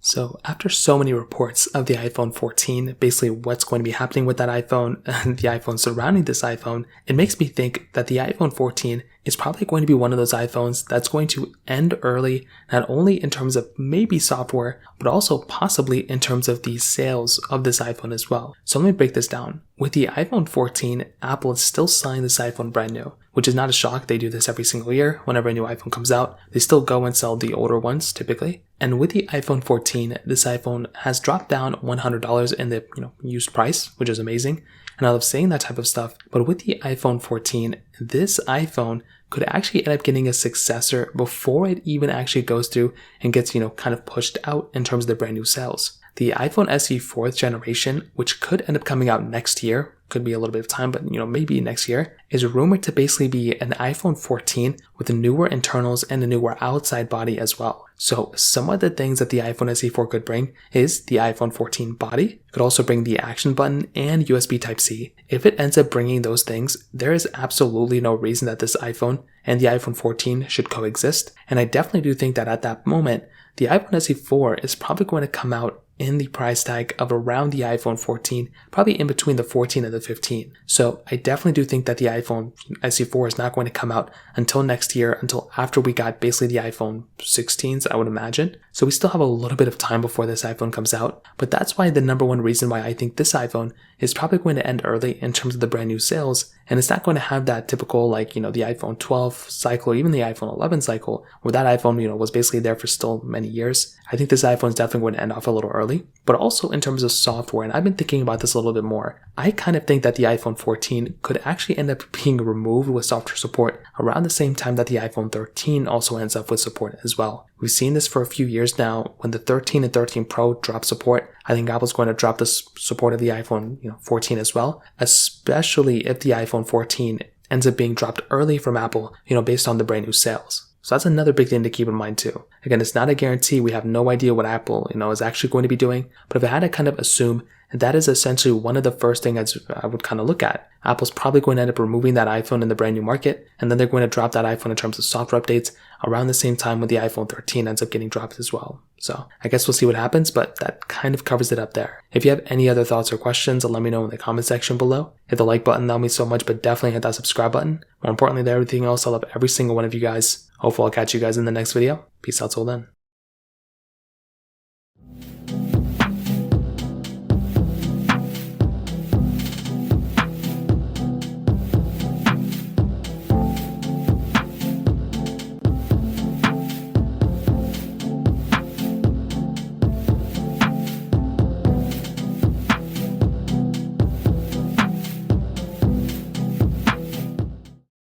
So after so many reports of the iPhone 14, basically what's going to be happening with that iPhone and the iPhone surrounding this iPhone, it makes me think that the iPhone 14 is probably going to be one of those iPhones that's going to end early, not only in terms of maybe software, but also possibly in terms of the sales of this iPhone as well. So let me break this down. With the iPhone 14, Apple is still selling this iPhone brand new, which is not a shock. They do this every single year. Whenever a new iPhone comes out, they still go and sell the older ones typically. And with the iPhone 14, this iPhone has dropped down $100 in the used price, which is amazing. And I love saying that type of stuff. But with the iPhone 14, this iPhone could actually end up getting a successor before it even actually goes through and gets, kind of pushed out in terms of the brand new sales. The iPhone SE 4th generation, which could end up coming out next year, could be a little bit of time, but maybe next year, is rumored to basically be an iPhone 14 with the newer internals and a newer outside body as well. So some of the things that the iPhone SE 4 could bring is the iPhone 14 body. It could also bring the action button and USB Type-C. If it ends up bringing those things, there is absolutely no reason that this iPhone and the iPhone 14 should coexist. And I definitely do think that at that moment, the iPhone SE 4 is probably going to come out in the price tag of around the iPhone 14, probably in between the 14 and the 15. So I definitely do think that the iPhone SE 4 is not going to come out until next year, until after we got basically the iPhone 16s, I would imagine. So we still have a little bit of time before this iPhone comes out, but that's why the number one reason why I think this iPhone is probably going to end early in terms of the brand new sales. And it's not going to have that typical, the iPhone 12 cycle, or even the iPhone 11 cycle, where that iPhone, was basically there for still many years. I think this iPhone is definitely going to end off a little early, but also in terms of software, and I've been thinking about this a little bit more. I kind of think that the iPhone 14 could actually end up being removed with software support around the same time that the iPhone 13 also ends up with support as well. We've seen this for a few years now. When the 13 and 13 Pro drop support, I think Apple's going to drop the support of the iPhone 14 as well, especially if the iPhone 14 ends up being dropped early from Apple, based on the brand new sales. So that's another big thing to keep in mind too. Again, it's not a guarantee. We have no idea what Apple, is actually going to be doing. But if I had to kind of assume, that is essentially one of the first things I would kind of look at. Apple's probably going to end up removing that iPhone in the brand new market, and then they're going to drop that iPhone in terms of software updates around the same time when the iPhone 13 ends up getting dropped as well. So I guess we'll see what happens, but that kind of covers it up there. If you have any other thoughts or questions, let me know in the comment section below. Hit the like button, that'll mean so much, but definitely hit that subscribe button. More importantly than everything else, I love every single one of you guys. Hopefully I'll catch you guys in the next video. Peace out till then.